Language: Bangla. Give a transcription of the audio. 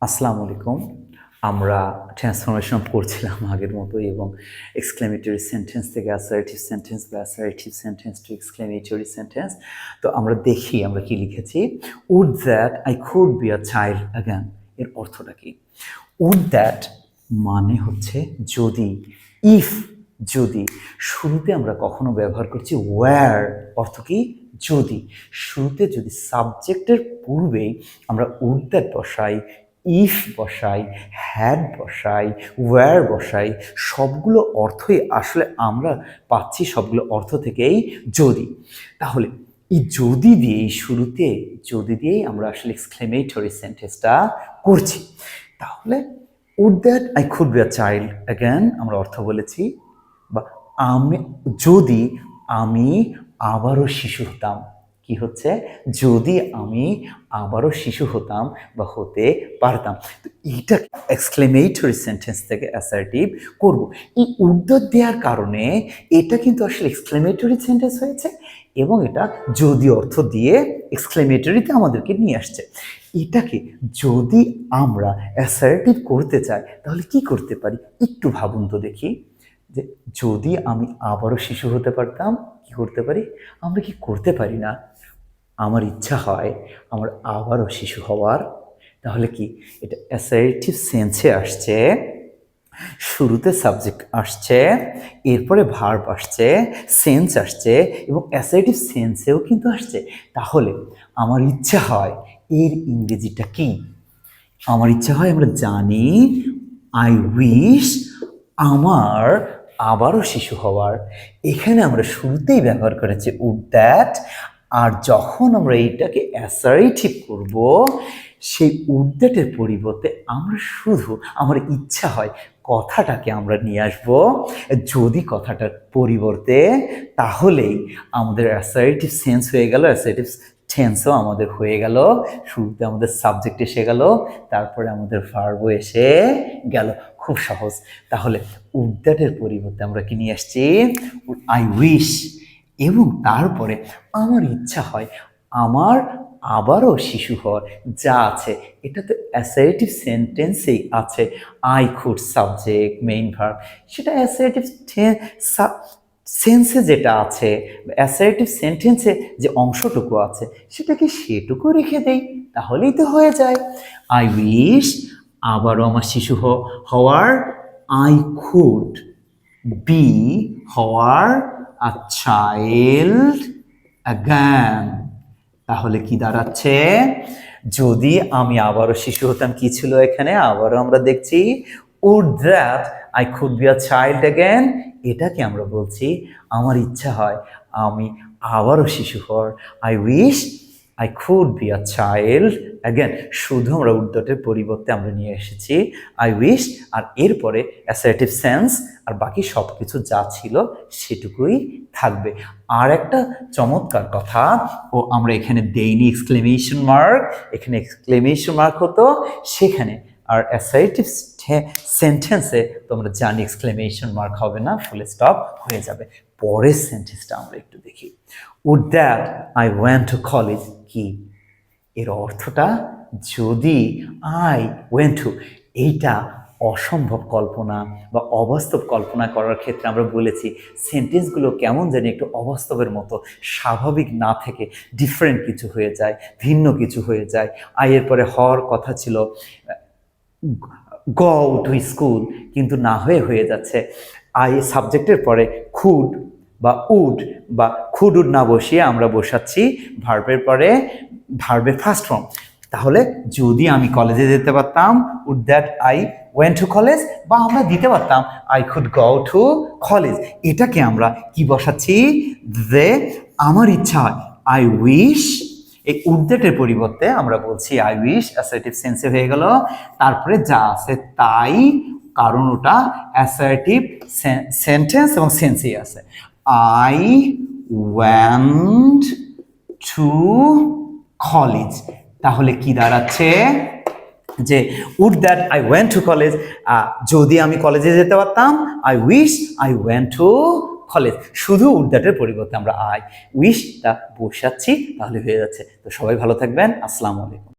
আসসালামু আলাইকুম। আমরা ট্রান্সফরমেশন পড়ছিলাম আগের মতোই এবং এক্সক্লেমেটরি সেন্টেন্স থেকে অ্যাসার্টিভ সেন্টেন্স বা assertive sentence to exclamatory sentence. তো আমরা দেখি আমরা কি লিখেছি। Would that I could be a child again, এর অর্থটা কি? উড দ্যাট মানে হচ্ছে যদি, ইফ যদি। শুরুতে আমরা কখনো ব্যবহার করছি ওয়্যার, অর্থ কি? যদি। শুরুতে যদি সাবজেক্টের পূর্বেই আমরা উড দ্যাট বসাই, ইফ বসাই, হ্যাড বসাই, ওয়্যার বসাই, সবগুলো অর্থই আসলে আমরা পাচ্ছি সবগুলো অর্থ থেকেই যদি। তাহলে এই যদি দিয়েই শুরুতে যদি দিয়েই আমরা আসলে এক্সক্লেমেটরি সেন্টেন্সটা করছি। তাহলে would that I could be a child again আমরা অর্থ বলেছি, বা আমি যদি আমি আবারও শিশু হতাম। কি হচ্ছে? যদি আমি আবারও শিশু হতাম বা হতে পারতাম। তো এইটা এক্সক্লেমেটরি সেন্টেন্স থেকে অ্যাসার্টিভ করব। এই উদ্যোগ দেওয়ার কারণে এটা কিন্তু আসলে এক্সক্লেমেটরি সেন্টেন্স হয়েছে এবং এটা যদি অর্থ দিয়ে এক্সক্লেমেটরিতে আমাদেরকে নিয়ে আসছে। এটাকে যদি আমরা অ্যাসার্টিভ করতে চাই তাহলে কি করতে পারি একটু ভাবুন তো দেখি। যে যদি আমি আবারও শিশু হতে পারতাম, কি করতে পারি? আমরা কি করতে পারি না? আমার ইচ্ছা হয় আমার আবারও শিশু হওয়ার। তাহলে কি এটা অ্যাসার্টিভ সেন্সে আসছে, শুরুতে সাবজেক্ট আসছে, এরপরে ভার্ব আসছে, সেন্স আসছে এবং অ্যাসার্টিভ সেন্সেও কিন্তু আসছে। তাহলে আমার ইচ্ছা হয় এর ইংরেজিটা কি? আমার ইচ্ছা হয় আমরা জানি আই উইশ আমার আবারও শিশু হওয়ার। এখানে আমরা শুরুতেই ব্যবহার করেছি উড দ্যাট, আর যখন আমরা এইটাকে অ্যাসার্টিভ করব সেই উড দ্যাটের পরিবর্তে আমরা শুধু আমার ইচ্ছা হয় কথাটাকে আমরা নিয়ে আসব যদি কথাটার পরিবর্তে। তাহলেই আমাদের অ্যাসার্টিভ সেন্স হয়ে গেল, অ্যাসার্টিভ টেন্সও আমাদের হয়ে গেল। শুরুতে আমাদের সাবজেক্ট এসে গেল, তারপরে আমাদের ভার্বও এসে গেল। খুব সহজ। তাহলে উড দ্যাটের পরিবর্তে আমরা কি নিয়ে আসছি? আই উইশ, এবং তারপরে আমার ইচ্ছা হয় আমার আবারও শিশু হওয়ার। যা আছে এটা তো অ্যাসার্টিভ সেন্টেন্সেই আছে। I could subject main verb, সেটা অ্যাসার্টিভ সেন্সে যেটা আছে, অ্যাসার্টিভ সেন্টেন্সে যে অংশটুকু আছে সেটাকে সেটুকু রেখে দেই, তাহলেই তো হয়ে যায়। আই উইশ আবারও আমার শিশু হওয়ার, আই কুড বি হওয়ার আ চাইল্ড অ্যাগান। তাহলে কি দাঁড়াচ্ছে? যদি আমি আবারও শিশু হতাম, কি ছিল এখানে? আবারও আমরা দেখছি would that I could be a child again. এটাকে আমরা বলছি আমার ইচ্ছা হয় আমি আবারও শিশু হওয়ার। I wish I could be a child again. শুধু আমরা উড দ্যাটের পরিবর্তে আমরা নিয়ে এসেছি আই উইশ, আর এরপরে অ্যাসার্টিভ সেন্স আর বাকি সব কিছু যা ছিল সেটুকুই থাকবে। আর একটা চমৎকার কথা, ও আমরা এখানে দেইনি এক্সক্লেমেশন মার্ক, এখানে এক্সক্লেমেশন মার্ক হতো সেখানে। আর অ্যাসার্টিভ সেন্টেন্সে তোমরা জানি এক্সক্লেমেশন মার্ক হবে না, ফুল স্টপ হয়ে যাবে। পরের সেন্টেন্সটা আমরা একটু দেখি। Would that I went to college. কি এর অর্থটা? যদি আই ওয়েন্ট টু, এইটা অসম্ভব কল্পনা বা অবাস্তব কল্পনা করার ক্ষেত্রে আমরা বলেছি সেন্টেন্সগুলো কেমন জানি একটু অবাস্তবের মতো, স্বাভাবিক না থেকে ডিফারেন্ট কিছু হয়ে যায়, ভিন্ন কিছু হয়ে যায়। আয়ের পরে হওয়ার কথা ছিল গো টু স্কুল, কিন্তু না হয়ে যাচ্ছে আই সাবজেক্টের পরে খুড বা উড, বা খুড উড না বসিয়ে আমরা বসাচ্ছি ভার্বের পরে ভার্বের ফার্স্ট ফর্ম। তাহলে যদি আমি কলেজে যেতে পারতাম, would that I went to college, বা আমরা দিতে পারতাম I could go to college. এটাকে আমরা কি বসাচ্ছি? যে আমার ইচ্ছা হয় আই উইশ, এই উড দ্যাটের পরিবর্তে আমরা বলছি আই উইশ, অ্যাসার্টিভ সেন্সে হয়ে গেল। তারপরে যা আছে তাই, কারণ ওটা অ্যাসার্টিভ সেন্টেন্স এবং সেন্সেই আছে। I went to college. তাহলে কি দাঁড়াচ্ছে? যে would that I went to college, যদি আমি কলেজে যেতে পারতাম I wish I went to college. শুধু উড দ্যাটের পরিবর্তে আমরা আই উইশটা বসাচ্ছি, তাহলে হয়ে যাচ্ছে। তো সবাই ভালো থাকবেন। আসসালামু আলাইকুম।